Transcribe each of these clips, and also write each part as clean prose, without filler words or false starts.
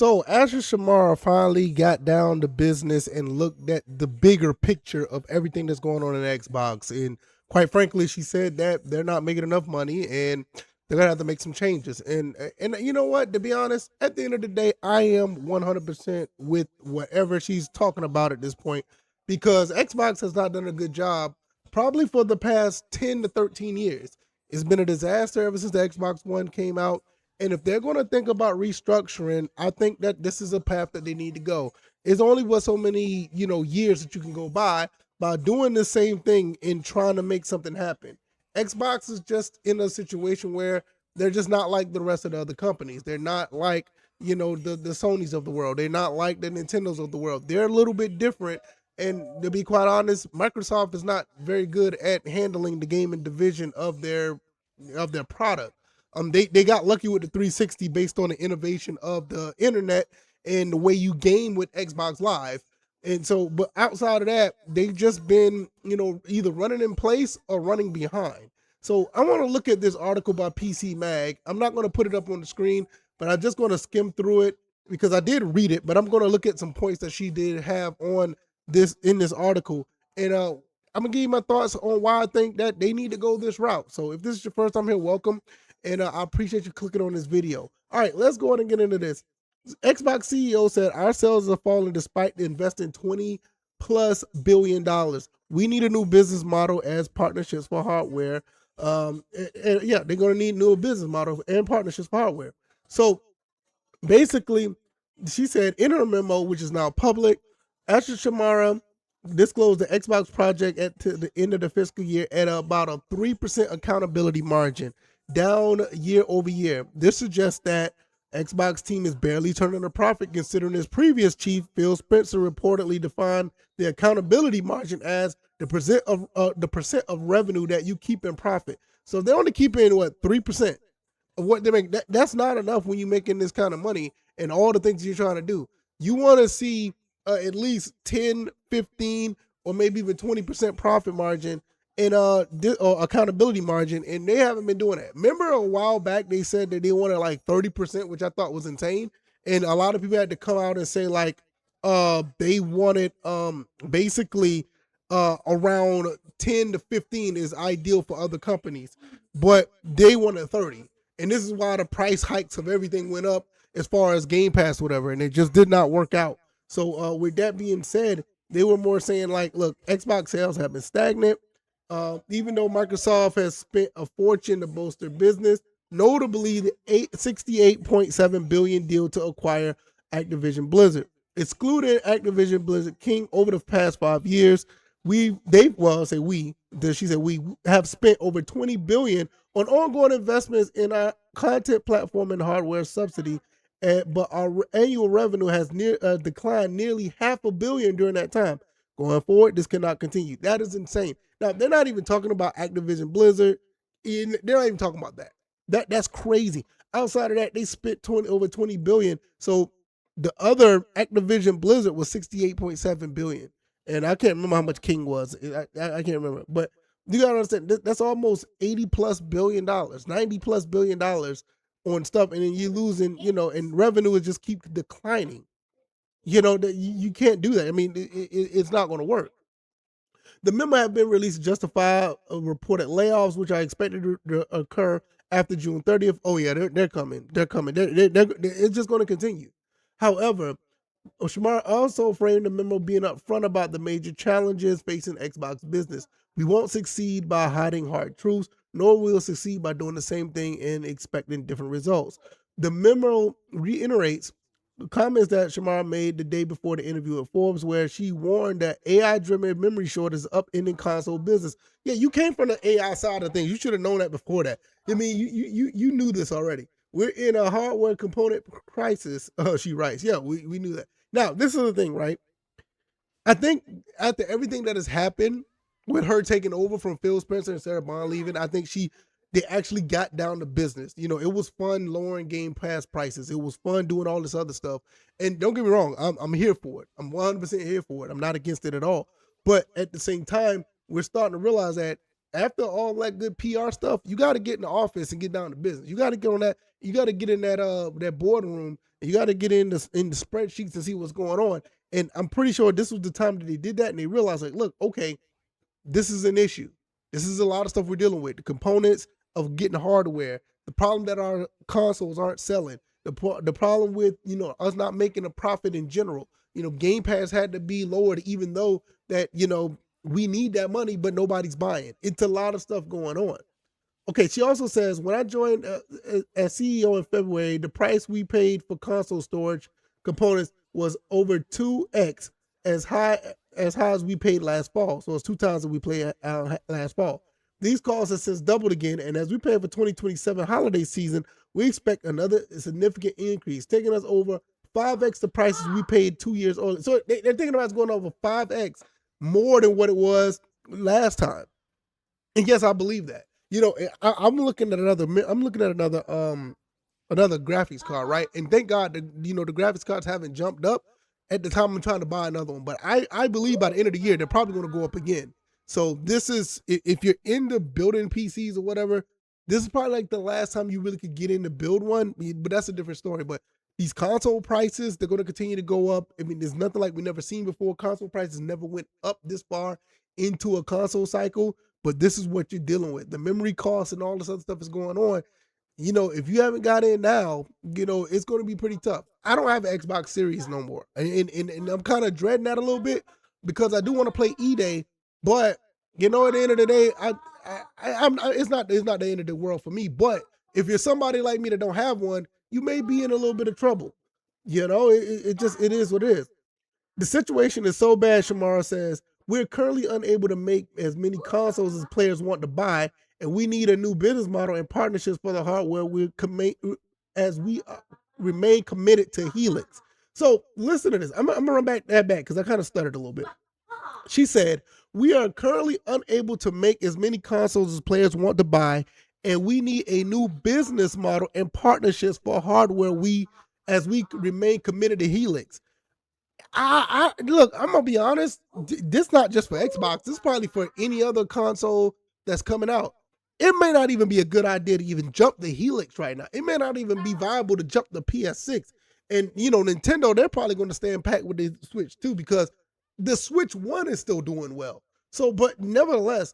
So Asher Shamara finally got down to business and looked at the bigger picture of everything that's going on in Xbox. And quite frankly, she said that they're not making enough money and they're gonna have to make some changes. And you know what? To be honest, at the end of the day, I am 100% with whatever she's talking about at this point because Xbox has not done a good job probably for the past 10 to 13 years. It's been a disaster ever since the Xbox One came out. And if they're going to think about restructuring, I think that this is a path that they need to go. It's only what so many, years that you can go by doing the same thing and trying to make something happen. Xbox is just in a situation where they're just not like the rest of the other companies. They're not like, the Sonys of the world. They're not like the Nintendos of the world. They're a little bit different. And to be quite honest, Microsoft is not very good at handling the gaming division of their product. They got lucky with the 360 based on the innovation of the internet and the way you game with Xbox Live. And so, but outside of that, they've just been, either running in place or running behind. So I want to look at this article by PC Mag. I'm not going to put it up on the screen, but I'm just going to skim through it because I did read it, but I'm going to look at some points that she did have on this in this article. And I'm gonna give you my thoughts on why I think that they need to go this route. So if this is your first time here, welcome, and I appreciate you clicking on this video. All right, let's go ahead and get into this. Xbox CEO said our sales are falling despite investing $20+ billion. We need a new business model as partnerships for hardware. And yeah, they're going to need new business model and partnerships for hardware. So basically, she said in her memo, which is now public, Asher Shamara disclosed the Xbox project at to the end of the fiscal year at about a 3% accountability margin, down year over year. This suggests that Xbox team is barely turning a profit, considering his previous chief, Phil Spencer, reportedly defined the accountability margin as the percent of revenue that you keep in profit. So if they're only keeping 3% of what they make, that's not enough when you're making this kind of money and all the things you're trying to do. You want to see at least 10, 15, or maybe even 20% profit margin and or accountability margin, and they haven't been doing that. Remember a while back they said that they wanted like 30%, which I thought was insane, and a lot of people had to come out and say like they wanted basically around 10 to 15 is ideal for other companies, but they wanted 30. And this is why the price hikes of everything went up as far as Game Pass, whatever, and it just did not work out. So with that being said, they were more saying like, look, Xbox sales have been stagnant. Even though Microsoft has spent a fortune to boost their business, notably the 68.7 billion deal to acquire Activision Blizzard. Excluding Activision Blizzard King over the past 5 years, she said we have spent over 20 billion on ongoing investments in our content platform and hardware subsidy, but our annual revenue has declined nearly $500 million during that time. Going forward, this cannot continue. That is insane. Now they're not even talking about Activision Blizzard. They're not even talking about that. That's crazy. Outside of that, they spent over 20 billion. So the other Activision Blizzard was 68.7 billion, and I can't remember how much King was. I can't remember, but you gotta understand that's almost $80+ billion, $90+ billion on stuff, and then you're losing, and revenue is just keep declining. That you can't do that. I mean, it's not going to work. The memo had been released to justify reported layoffs, which are expected to occur after June 30th. Oh yeah, they're coming. They're coming. It's just going to continue. However, Shamar also framed the memo being upfront about the major challenges facing Xbox business. We won't succeed by hiding hard truths, nor will we succeed by doing the same thing and expecting different results. The memo reiterates comments that Shamar made the day before the interview with Forbes, where she warned that AI-driven memory shortage is upending console business. Yeah, you came from the AI side of things. You should have known that before that. I mean, you knew this already. We're in a hardware component crisis. She writes. Yeah, we knew that. Now, this is the thing, right? I think after everything that has happened with her taking over from Phil Spencer and Sarah Bond leaving, I think they actually got down to business. It was fun lowering Game Pass prices. It was fun doing all this other stuff. And don't get me wrong, I'm here for it. I'm 100% here for it. I'm not against it at all. But at the same time, we're starting to realize that after all that good PR stuff, you got to get in the office and get down to business. You got to get on that. You got to get in that boardroom. You got to get in the spreadsheets and see what's going on. And I'm pretty sure this was the time that they did that, and they realized, like, look, okay, this is an issue. This is a lot of stuff we're dealing with. The components of getting hardware, the problem that our consoles aren't selling, the problem with us not making a profit in general. Game Pass had to be lowered, even though that we need that money, but nobody's buying. It's a lot of stuff going on. Okay, she also says, when I joined as CEO in February, the price we paid for console storage components was over 2x as high as we paid last fall. So it's 2 times that we paid last fall. These costs have since doubled again, and as we pay for 2027 holiday season, we expect another significant increase, taking us over 5x the prices we paid 2 years earlier. So they're thinking about it's going over 5x more than what it was last time. And yes, I believe that. I'm looking at another graphics card, right? And thank God that the graphics cards haven't jumped up at the time I'm trying to buy another one. But I believe by the end of the year they're probably going to go up again. So this is, if you're into building PCs or whatever, this is probably like the last time you really could get in to build one. But that's a different story. But these console prices, they're going to continue to go up. I mean, there's nothing like we never seen before. Console prices never went up this far into a console cycle. But this is what you're dealing with. The memory costs and all this other stuff is going on. If you haven't got in now, it's going to be pretty tough. I don't have an Xbox Series no more. And I'm kind of dreading that a little bit because I do want to play E-Day. But, at the end of the day, it's not the end of the world for me. But if you're somebody like me that don't have one, you may be in a little bit of trouble. It is what it is. The situation is so bad, Shamara says, we're currently unable to make as many consoles as players want to buy, and we need a new business model and partnerships for the hardware as we remain committed to Helix. So listen to this. I'm going to run back because I kind of stuttered a little bit. She said, we are currently unable to make as many consoles as players want to buy, and we need a new business model and partnerships for hardware as we remain committed to Helix. I look, I'm gonna be honest. This not just for Xbox. This is probably for any other console that's coming out. It may not even be a good idea to even jump the Helix right now. It may not even be viable to jump the PS6. And Nintendo, they're probably going to stand pat with the Switch too, because the Switch 1 is still doing well. So, but nevertheless,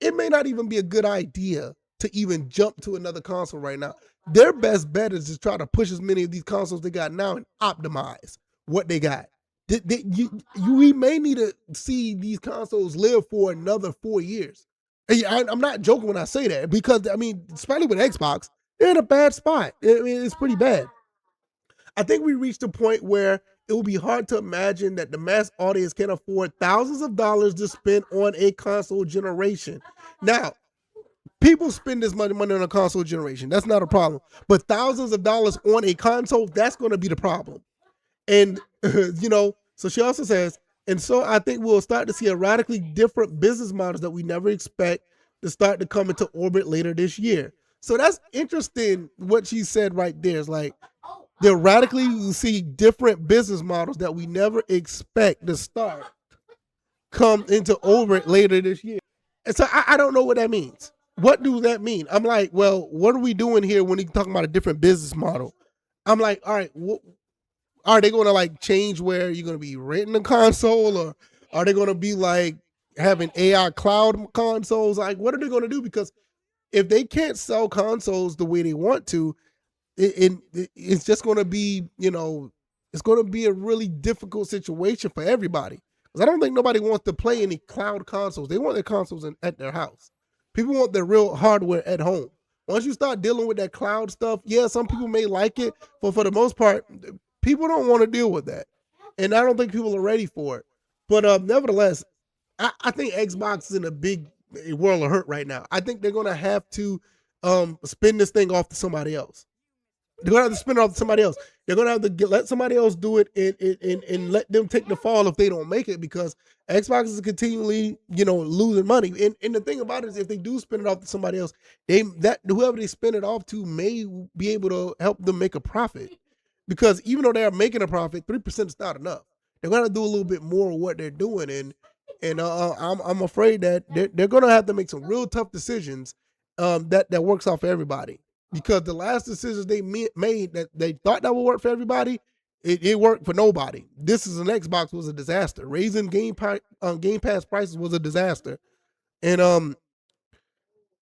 it may not even be a good idea to even jump to another console right now. Their best bet is to try to push as many of these consoles they got now and optimize what they got. We may need to see these consoles live for another 4 years. I'm not joking when I say that, because especially with Xbox, they're in a bad spot. It's pretty bad. I think we reached a point where it will be hard to imagine that the mass audience can afford thousands of dollars to spend on a console generation. Now, people spend this money on a console generation. That's not a problem. But thousands of dollars on a console, that's going to be the problem. And, so she also says, and so I think we'll start to see a radically different business models that we never expect to start to come into orbit later this year. So that's interesting what she said right there. It's like, they'll radically see different business models that we never expect to start come into orbit later this year. And so I don't know what that means. What does that mean? I'm like, well, what are we doing here when he's talking about a different business model? I'm like, all right, are they going to like change where you're going to be renting a console, or are they going to be like having AI cloud consoles? Like, what are they going to do? Because if they can't sell consoles the way they want to, it's just going to be, it's going to be a really difficult situation for everybody. Because I don't think nobody wants to play any cloud consoles. They want their consoles at their house. People want their real hardware at home. Once you start dealing with that cloud stuff, yeah, some people may like it, but for the most part, people don't want to deal with that. And I don't think people are ready for it. But nevertheless, I think Xbox is in a big world of hurt right now. I think they're going to have to spin this thing off to somebody else. They're going to have to spin it off to somebody else. They're going to have to let somebody else do it and let them take the fall if they don't make it, because Xbox is continually, losing money. And the thing about it is, if they do spin it off to somebody else, whoever they spin it off to may be able to help them make a profit. Because even though they're making a profit, 3% is not enough. They're going to do a little bit more of what they're doing. And And I'm afraid that they're gonna have to make some real tough decisions that works out for everybody. Because the last decisions they made that they thought that would work for everybody, it worked for nobody. This is an Xbox was a disaster. Raising Game Pass prices was a disaster, and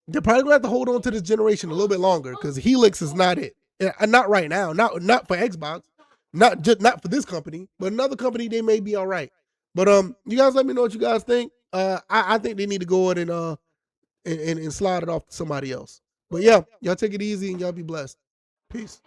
they're probably gonna have to hold on to this generation a little bit longer because Helix is not it. Not right now. Not for Xbox. Not for this company, but another company they may be all right. But you guys let me know what you guys think. I think they need to go in and slide it off to somebody else. But yeah, y'all take it easy and y'all be blessed. Peace.